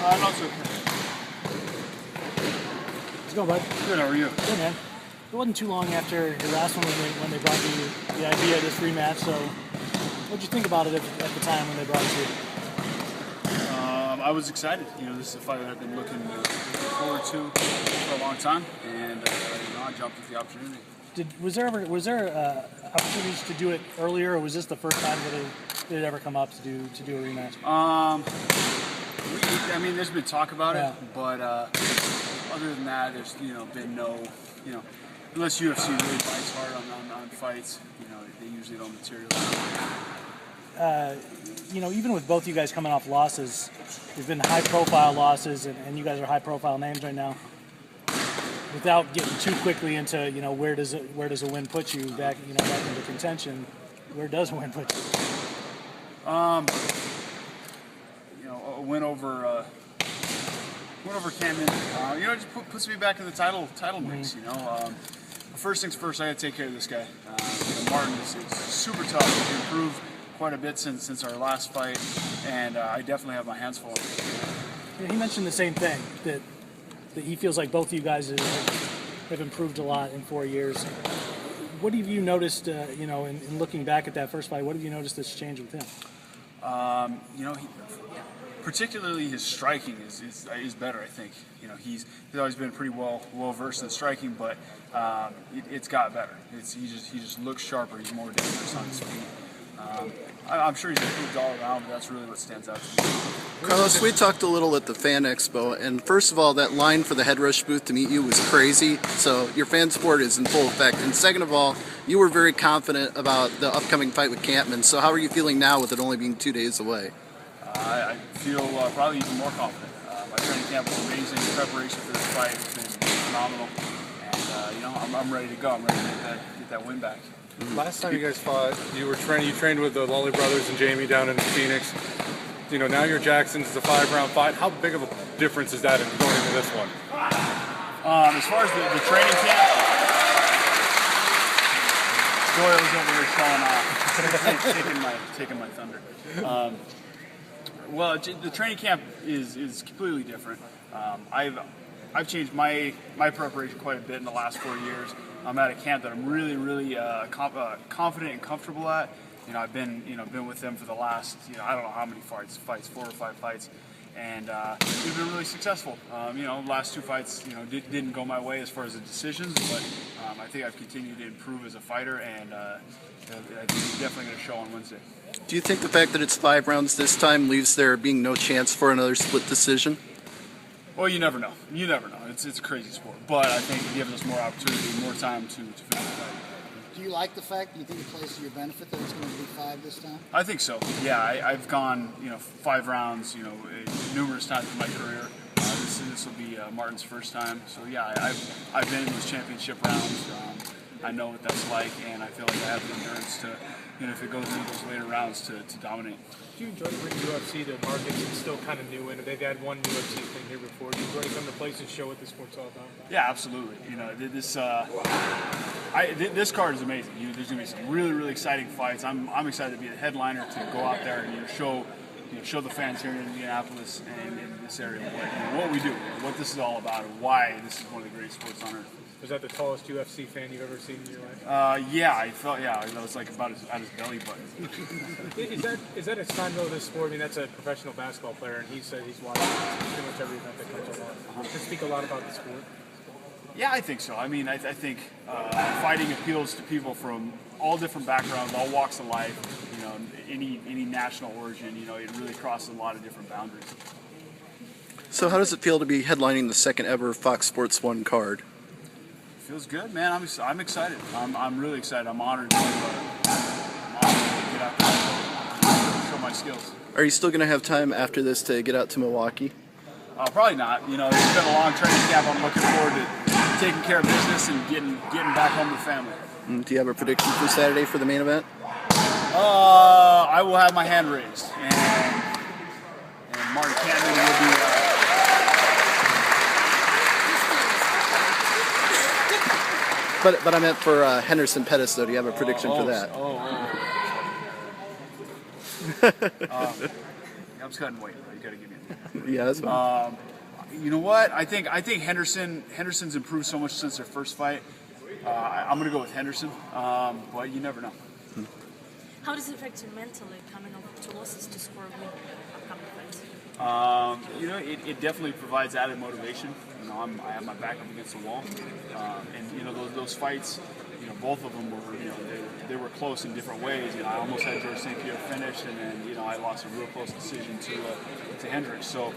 No, it's okay. How's it going, bud? Good, how are you? Good, man. It wasn't too long after your last one when they brought you the idea of this rematch, so what'd you think about it at the time when they brought it to you? I was excited. This is a fight that I've been looking forward to for a long time, and I jumped at the opportunity. Was there opportunities to do it earlier, or was this the first time that it ever come up to do a rematch? There's been talk about it, but other than that, there's been no unless UFC really bites hard on fights, they usually don't materialize. Even with both you guys coming off losses, there's been high-profile losses, and you guys are high-profile names right now. Without getting too quickly into where does a win put you back into contention, where does a win put you? A win over Condit, just puts me back in the title mix. First things first, I got to take care of this guy. Martin is super tough. He's improved quite a bit since our last fight, and I definitely have my hands full. Yeah, he mentioned the same thing, that he feels like both of you guys have improved a lot in 4 years. What have you noticed, in looking back at that first fight, what have you noticed that's changed with him? Particularly his striking is better, I think. He's always been pretty well versed in striking, but it's got better. He just looks sharper. He's more dangerous on his feet. I'm sure he's improved all around, but that's really what stands out to me. Carlos, we talked a little at the Fan Expo, and first of all, that line for the Head Rush booth to meet you was crazy, so your fan support is in full effect. And second of all, you were very confident about the upcoming fight with Campman, so how are you feeling now with it only being 2 days away? I feel probably even more confident. My training camp was amazing. The preparation for this fight has been phenomenal, and I'm ready to go. I'm ready to get that win back. Last time you guys fought, you trained with the Lawley brothers and Jamie down in Phoenix. Now you're Jackson's. It's a 5-round fight. How big of a difference is that in going into this one? As far as the training camp, Doyle's over here showing off, taking my thunder. Well, the training camp is completely different. I've changed my preparation quite a bit in the last 4 years. I'm at a camp that I'm really confident and comfortable at. I've been with them for the last I don't know how many fights, 4 or 5 fights, and we've been really successful. The last 2 fights didn't go my way as far as the decisions, but I think I've continued to improve as a fighter, and I think it's definitely going to show on Wednesday. Do you think the fact that it's 5 rounds this time leaves there being no chance for another split decision? Well, you never know. It's a crazy sport, but I think it gives us more opportunity, more time to finish the fight. Do you like the fact, do you think it plays to your benefit that it's going to be 5 this time? I think so. Yeah, I've gone 5 rounds numerous times in my career. This will be Martin's first time. So yeah, I've been in those championship rounds. I know what that's like, and I feel like I have the endurance to, if it goes into those later rounds, to dominate. Do you enjoy bringing UFC to markets it's still kind of new, and they've had one UFC thing here before? Do you enjoy to come to places and show what the sport's all about? Yeah, absolutely. This card is amazing. There's going to be some really exciting fights. I'm excited to be the headliner, to go out there and show the fans here in Indianapolis and in this area what we do, what this is all about, and why this is one of the great sports on earth. Was that the tallest UFC fan you've ever seen in your life? I felt, it was like about at his belly button. Is that a sign of this sport? I mean, that's a professional basketball player, and he said he's watching pretty much every event that comes along. Does it speak a lot about the sport? Yeah, I think so. I mean, I think fighting appeals to people from all different backgrounds, all walks of life, any national origin, it really crosses a lot of different boundaries. So how does it feel to be headlining the second ever Fox Sports 1 card? Feels good, man. I'm excited. I'm really excited. I'm honored to get out there and show my skills. Are you still going to have time after this to get out to Milwaukee? Probably not. It's been a long training camp. I'm looking forward to taking care of business and getting back home to family. Do you have a prediction for Saturday for the main event? I will have my hand raised, and Martin Campman will be. But I meant for Henderson Pettis, though. Do you have a prediction for that? I'm just cutting weight. You got to give me a Yeah, that's fine. You know what? I think Henderson's improved so much since their first fight. I'm gonna go with Henderson, but you never know. How does it affect you mentally coming off 2 losses to score a win upcoming fights? You know, it definitely provides added motivation. You know, I have my back up against the wall, and you know those fights. You know, both of them were, you know, they were close in different ways. You know, I almost had George St. Pierre finish, and then, you know, I lost a real close decision to Hendricks. So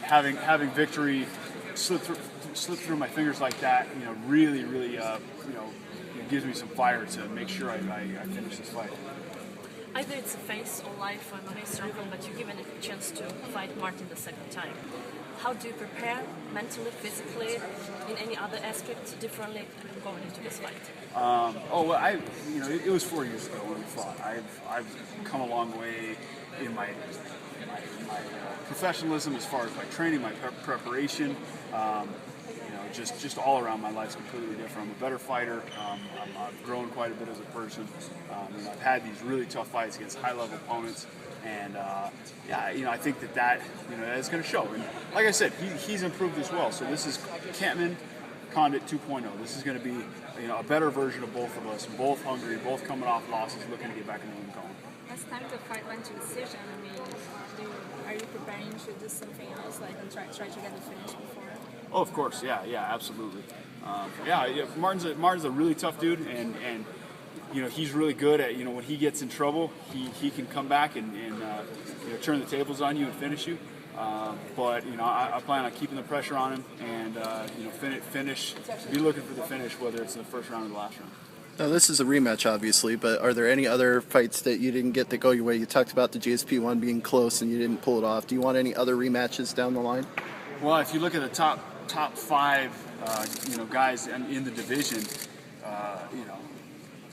having victory slip through my fingers like that, you know, really, you know, it gives me some fire to make sure I finish this fight. Either it's a face or life for Maurice Stronghold, but you're given a chance to fight Martin the second time. How do you prepare mentally, physically, in any other aspect differently going into this fight? Well, you know, it was 4 years ago when we fought. I've come a long way in my professionalism as far as my training, my preparation. You know, just all around my life's completely different. I'm a better fighter. I've grown quite a bit as a person. And I've had these really tough fights against high-level opponents. And yeah, you know, I think that you know is going to show. And like I said, he's improved as well. So this is Campman, Condit 2.0. This is going to be, you know, a better version of both of us. Both hungry, both coming off losses, looking to get back in the ring going. Last time the fight went to decision. I mean, are you preparing to do something else, like and try to get the finish before? Oh, of course, yeah, absolutely. Yeah, Martin's a really tough dude, and you know, he's really good at, you know, when he gets in trouble, he can come back and you know, turn the tables on you and finish you. But you know, I plan on keeping the pressure on him and you know, be looking for the finish, whether it's in the first round or the last round. Now, this is a rematch, obviously, but are there any other fights that you didn't get that go your way? You talked about the GSP one being close and you didn't pull it off. Do you want any other rematches down the line? Well, if you look at the top 5, you know, guys in the division, you know,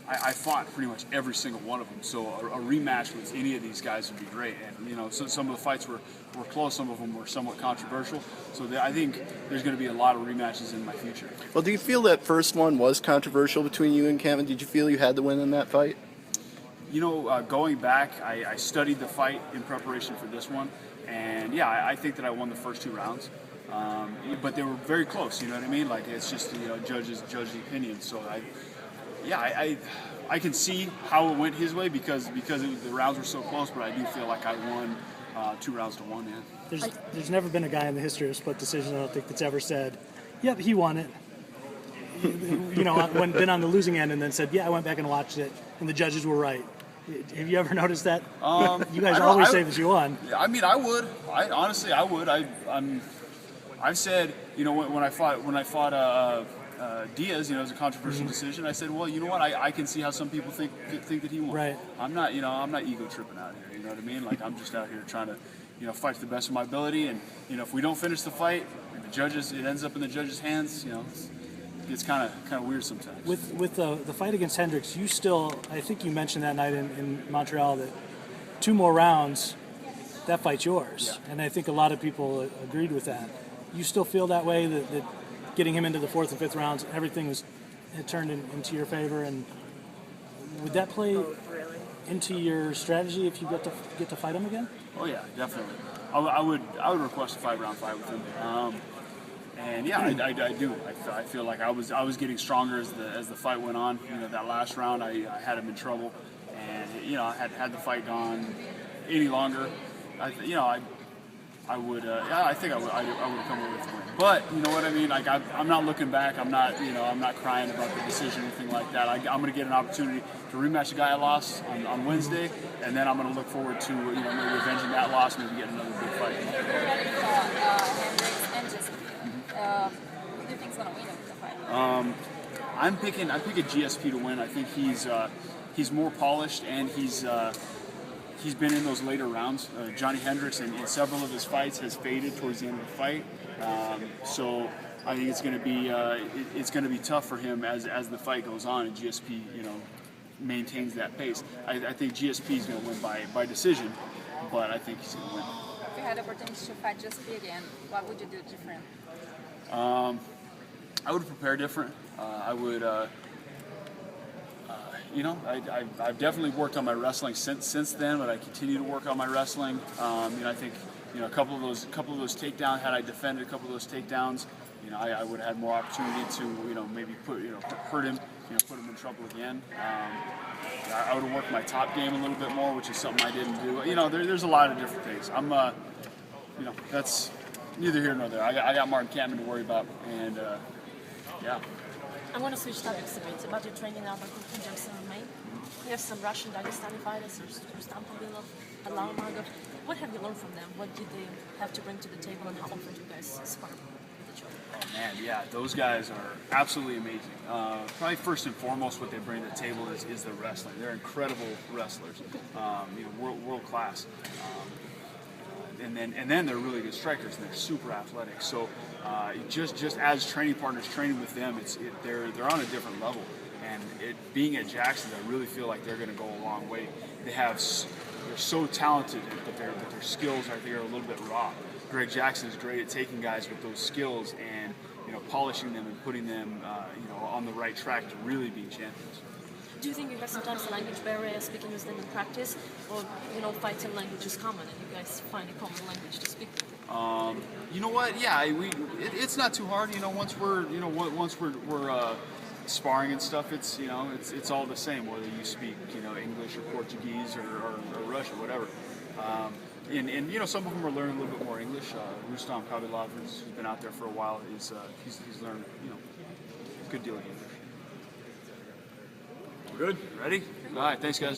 I fought pretty much every single one of them. So a rematch with any of these guys would be great. And you know, some of the fights were close, some of them were somewhat controversial. So I think there's going to be a lot of rematches in my future. Well, do you feel that first one was controversial between you and Cameron? Did you feel you had to win in that fight? You know, going back, I studied the fight in preparation for this one, and yeah, I think that I won the first 2 rounds. But they were very close. You know what I mean? Like, it's just, you know, judge the opinion. So I can see how it went his way because the rounds were so close. But I do feel like I won 2 rounds to 1. Yeah. There's never been a guy in the history of split decision, I don't think, that's ever said, "Yep, he won it." You know, been on the losing end and then said, "Yeah, I went back and watched it, and the judges were right." Have you ever noticed that? You guys always say that you won. I mean, I would. Honestly, I would. I've said, you know, when I fought Diaz, you know, it was a controversial decision. I said, well, you know what? I can see how some people think that he won. Right. I'm not ego tripping out here. You know what I mean? Like, I'm just out here trying to, you know, fight to the best of my ability. And you know, if we don't finish the fight, it ends up in the judges' hands. You know, it's kind of weird sometimes. With the fight against Hendricks, you still, I think you mentioned that night in Montreal that 2 more rounds, that fight's yours. Yeah. And I think a lot of people agreed with that. You still feel that way, that getting him into the 4th and 5th rounds, everything had turned into your favor, and would that play into your strategy if you get to fight him again? Oh yeah, definitely. I would request a 5-round fight with him. And yeah, I do. I feel like I was getting stronger as the fight went on. You know, that last round I had him in trouble, and you know, had the fight gone any longer, I would. I think I would come away with a win. But you know what I mean. Like, I'm not looking back. I'm not crying about the decision or anything like that. I'm going to get an opportunity to rematch the guy I lost on Wednesday, and then I'm going to look forward to, you know, maybe avenging that loss, maybe getting another big fight. You already fought Hendricks and GSP. Who do you think's going to win the fight? I'm picking GSP to win. I think he's more polished, and he's been in those later rounds. Johnny Hendricks in several of his fights has faded towards the end of the fight. So I think it's going to be tough for him as the fight goes on and GSP, you know, maintains that pace. I think GSP is going to win by decision, but I think he's going to win. If you had the opportunity to fight GSP again, what would you do different? I would prepare different. I would. You know, I've definitely worked on my wrestling since then, but I continue to work on my wrestling. You know, I think, a couple of those takedowns. Had I defended a couple of those takedowns, I would have had more opportunity to maybe hurt him, put him in trouble again. I would have worked my top game a little bit more, which is something I didn't do. There's a lot of different things. That's neither here nor there. I got Martin Kampmann to worry about, and yeah. I want to switch topics a bit about your training now about Jackson in Maine. You have some Russian Dagestani fighters, Rustam Pavilov, Alal Margov. What have you learned from them? What did they have to bring to the table, and how often do you guys spar with each other? Oh man, yeah, those guys are absolutely amazing. Probably first and foremost, what they bring to the table is the wrestling. They're incredible wrestlers, world class. And then they're really good strikers, and they're super athletic. So just as training partners, training with them, they're on a different level. And being at Jackson, I really feel like they're going to go a long way. They're so talented, but their skills, I think, are a little bit raw. Greg Jackson is great at taking guys with those skills and polishing them and putting them on the right track to really be champions. Do you think you have sometimes a language barrier speaking with them in practice, or fighting language is common and you guys find a common language to speak? You know what? Yeah, it's not too hard. Once we're sparring and stuff, it's all the same whether you speak English or Portuguese or Russian, whatever. And some of them are learning a little bit more English. Rustam Pavilov, who's been out there for a while, he's learned a good deal of English. Good. Ready? All right, thanks guys.